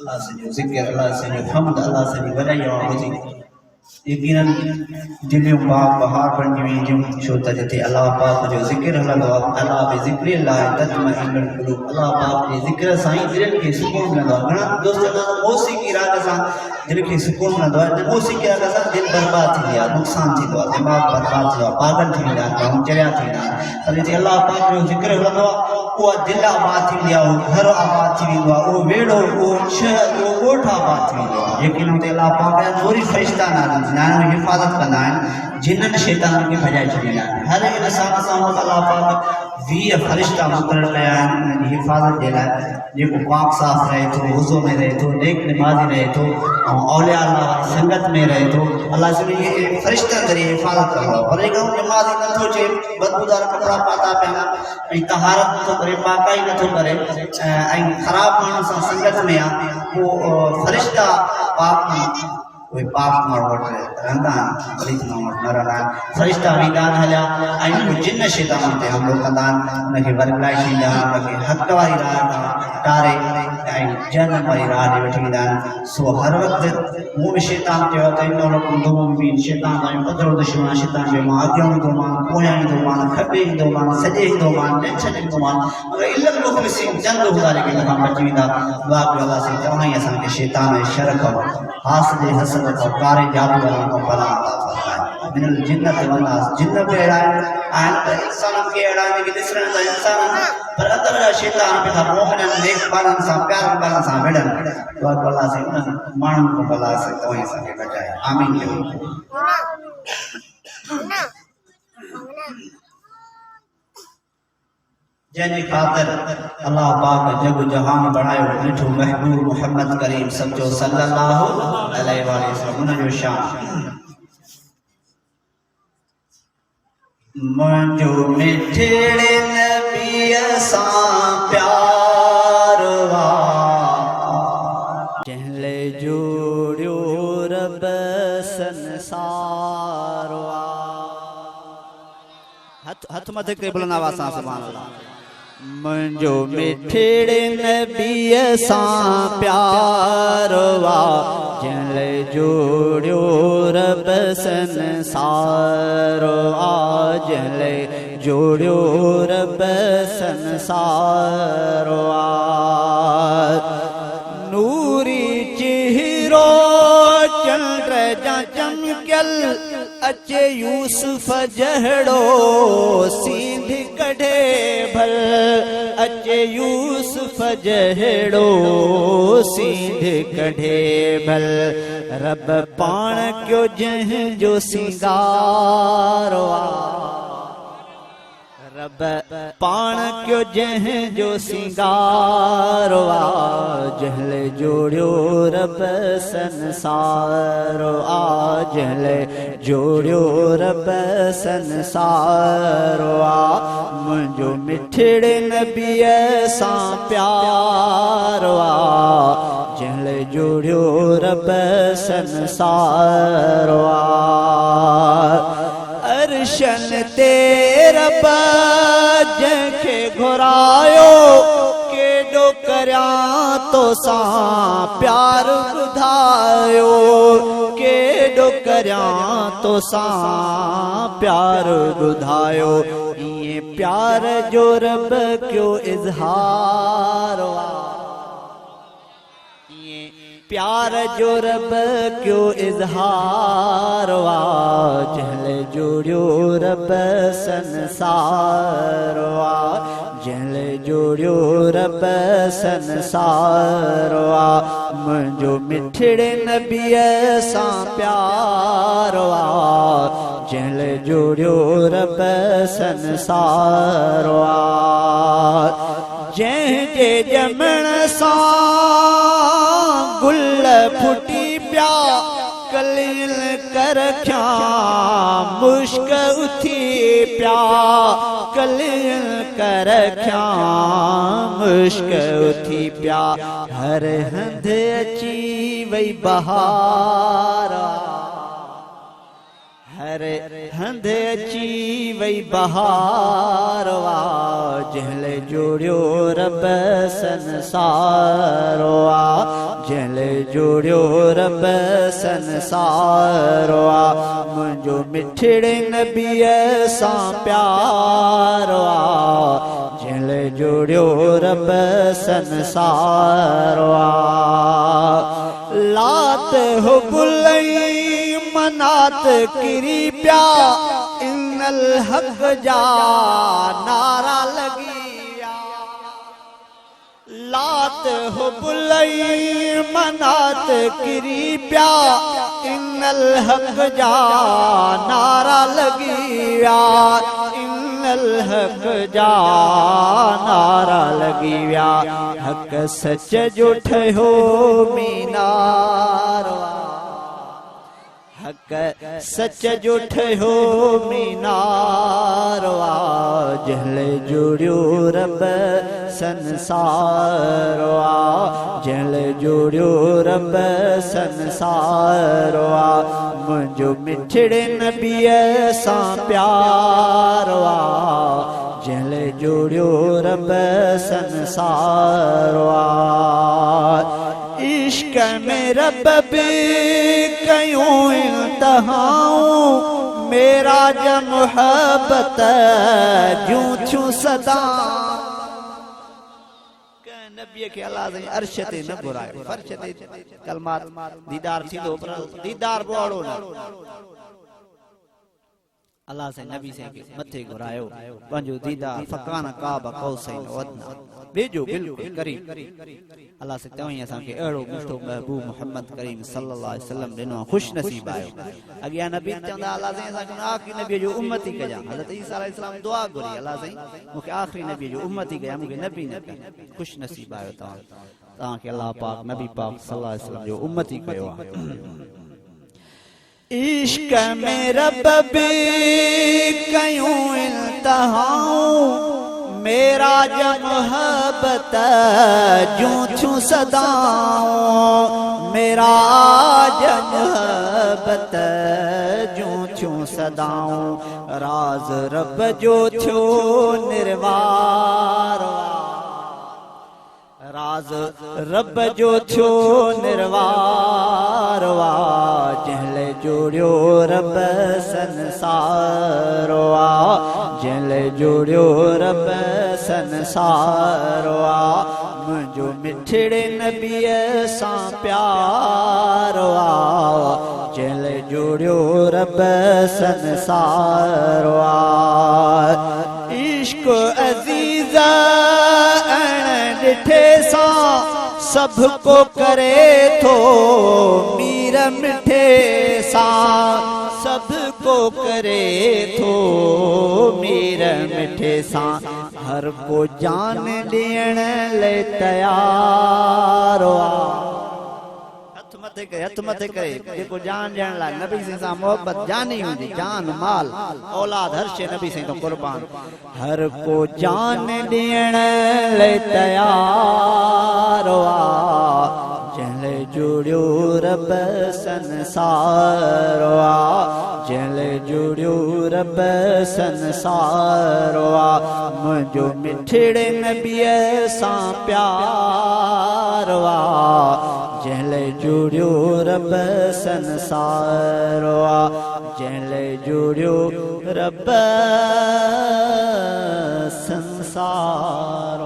अल्लाह से जो जिक्र, अल्लाह से जो हम्द, अल्लाह से जो वलाई और बुज़ी यकीनन दिलियों बाग बहार बन जूं छो त जिते अल्लाह पाक जो जिक्र हलंदो आहे, अल्लाह बि ज़िक्रिल्लाह तत्मइन्नुल क़ुलूब, अल्लाह पाक जे ज़िक्र सां ई दिलनि खे सुकून मिलंदो आहे। घणा दोस्त चवंदा आहिनि मौसीक़ी राग सां दिल खे सुकून मिलंदो आहे, मौसीक़ी राग सां दिलि बर्बाद थींदी आहे, नुक़सान थींदो आहे, दिमाग़ बर्बाद थींदो आहे, पागल थी वेंदा आहिनि, माण्हू चरिया थी वेंदा आहिनि। पर जिते अल्लाह पाक जो ज़िक्र हलंदो आहे उहा दिलि आबाद थींदी आहे, उहो घर आबाद थी वेंदो आहे, उहो वेड़ो, उहो शहर, उहो ॻोठ आबाद थी वेंदो आहे। यकीन हुते अल्लाह पाक जा नूरी फ़रिश्ता नाज़िल थींदा आहिनि, हिफ़ाज़त कंदा आहिनि, जिन्हनि शैताननि खे भॼाए छॾींदा आहिनि। हर इंसान सां अल्लाह पाक 20 फ़रिश्ता मुक़ररु कया आहिनि उन्हनि जी हिफ़ाज़त जे लाइ, जेको पाक साफ़ रहे थो, वुज़ू में रहे थो, नेक निमाज़ी रहे थो, ऐं औलिया अल्लाह वारी संगत में रहे थो, अल्लाह सिर्फ़ु इहे फ़रिश्तनि ज़रिए हिफ़ाज़त कंदो आहे। पर जेको निमाज़ी नथो अचे, बदबूदार कपिड़ा पाता पिया ऐं तहारत नथो करे, पाकाई नथो करे ऐं ख़राबु माण्हुनि सां संगत में आहे, पोइ फ़रिश्ता पाक उहे पाक माण्हू वटि रहंदा आहिनि, ग़लत माण्हू वटि न रहंदा आहिनि। फ़रिश्ता वेंदा आहिनि हलिया ऐं उहे जिन शैताननि ते हमलो कंदा आहिनि, उनखे वरगलाए छॾींदा आहिनि, उनखे हक़ वारी राह खां टारे ऐं जनम वारी राह ते वठी वेंदा आहिनि। सो हर वक़्तु मूं बि शैतान चयो त इन लकुम दुमुबीन, शैतान जो पधरो दुश्मन, शैतान जो मां अॻियां ईंदो मान, पोयां ईंदो मान, खॿे ईंदो मान, सॼे ईंदो मान, टेंशन ईंदो मान, मगर इल्लल मुख़लिसीन चंद हूंदा जेके इन खां बची वेंदा। दुआ कयो अल्लाह से तव्हां ई असांखे शैतान जे शर खां, हासिद जे हसद खां, कारे जादू वारनि खां पनाह अता फ़रमाए। मिनल जिन्नत वन नास, जिन्न बि अहिड़ा आहिनि त इंसाननि खे अहिड़ा आहिनि जेके ॾिसण त इंसान पर अंदर जा शैतान वेठा मोहननि नेक ॿारनि सां, प्यारनि ॿारनि सां विढ़नि। दुआ कयो अल्लाह से उन्हनि माण्हुनि खां भला से तव्हां ई असांखे बचाए। आमीन। जंहिंजी ख़ातिर अल्लाह पाक जग जहान बणायो, मिठो महबूब मोहम्मद करीम सचो सल्लल्लाहु अलैहि वसल्लम, उन जो शान। मुंहिंजो मिठड़े नबीअ सां प्यार वा, जंहिं जोड़ियो रब संसार वा। हथ मथे करे बुलंद आवाज़ सां सुभान अल्लाह। मुंहिंजो मिठड़े नबीअ सां प्यार वा, जंहिं जोड़ियो रब संसार वा, जंहिं जोड़ियो रब संसार वा। नूरी चेहरो चंद्र जा चमकियल, अचे यूसुफ जहड़ो सींध कढे भल, अचे यूसुफ जहड़ो सींध कढे भल। रब पाण क्यों जंहिंजो सिंगार वा, रब पाण क्यों जंहिंजो सिंगार वा, जंहिं जोड़ियो रब संसार वा, जंहिं जोड़ियो रब संसार वा। मुंहिंजो मिठड़े नबीअ सां प्यार वा, जंहिं जोड़ियो रब संसार वा। अर्शन ते रब जंहिंखे घुरायो, केॾो करियां तो सां प्यार ॿुधायो, केॾो करियां तो सां प्यार ॿुधायो। इएं प्यार जो रब क्यों इज़हार वा, प्यार जो रब क्यों इज़हार वा, जंहिं जोड़ियो रब संसार वा, जंहिं जोड़ियो रब संसार वा। मुंहिंजो मिठड़े नबीअ सां प्यार वा, जंहिं जोड़ियो रब संसार वा। जंहिंजे ॼमण सां गुल फुटी पिया, कलियल कर रखिया, मुश्क उथी पिया, कलियल कर रखिया, मुश्क उथी पिया। हर हंध अची वई बहारा, हर हंध अची वई बहार वा, जंहिं जोड़ियो रब संसार वा, जंहिं जोड़ियो रब संसार आ मुंहिंजो मिठड़े नबीअ सां प्यार आ जंहिं जोड़ियो रब संसार आ लात हो बुलई मनात किरी प्या इन्नल हक जा नारा लगिया लात हो बुलई मनात किरी प्या इन्नल हक जा नारा लगिया इन्नल हक जा नारा लगिया हक सच जो ठहियो मीनार हक सच जो ठहियो मीनार जंहिं जोड़ियो रब संसार जंहिं जोड़ियो रब संसार मुंहिंजो मिठड़े नबीअ सां प्यार जंहिं जोड़ियो रब संसार इश्क में रब भी कयूं इंतहाऊं मेरा ज मोहब्बत जूं थियूं सदा नबीअ खे अल्लाह जे अर्श ते न घुरायो फर्श ते कलमात दीदार थींदो पर दीदार बोड़ो न अल्लाह से नबी से मथे घुरायो पंहिंजो दीदार फकान काब कौसैन वदना बेजो बिल्कुल करीब अल्लाह से तवई असा के एड़ो मिठो महबूब मोहम्मद करीम सल्लल्लाहु अलैहि वसल्लम दिनो खुश नसीब आयो अगिया नबी चंदा अल्लाह से असा के आखिरी नबी जो उम्मती कजा हजरत ईसा अलैहि सलाम दुआ घुरी अल्लाह से मुके आखिरी नबी जो उम्मती कया मुके नबी न खुश नसीब आयो ता के अल्लाह पाक नबी पाक सल्लल्लाहु अलैहि वसल्लम जो उम्मती कयो इश्क में रब भी कयूं इंतहाऊं मेरा ज मोहब्बत जूं थियूं सदाऊं मेरा ज मोहब्बत जूं थियूं सदाऊं राज रब जो थियो निर्वार राज रब जो थियो निर्वार जंहिं जोड़ियो रब संसार जंहिं जोड़ियो रब संसार मुंहिंजो मिठड़े नबीअ सां प्यार जंहिं जोड़ियो रब संसार इश्क अज़ीज़ डिठे सा सबको करे थो मीर मिठे सा सबको करे थो मीर मिठे सा हर को जान ॾियण ले तैयार हथ मथे करे जेको जान ॾियण लाइ नबी सां मोहब्बत जानी हूंदी जान माल औलाद हर शइ नबी सां तो कुर्बान हर को जान ॾियण लाइ तैयार जंहिं जोड़ियो रब संसार जंहिं जोड़ियो रब संसार मुंहिंजो मिठड़े नबीअ सां प्यार जंहिं जोड़ियो रब संसार जंहिं जोड़ियो रब संसार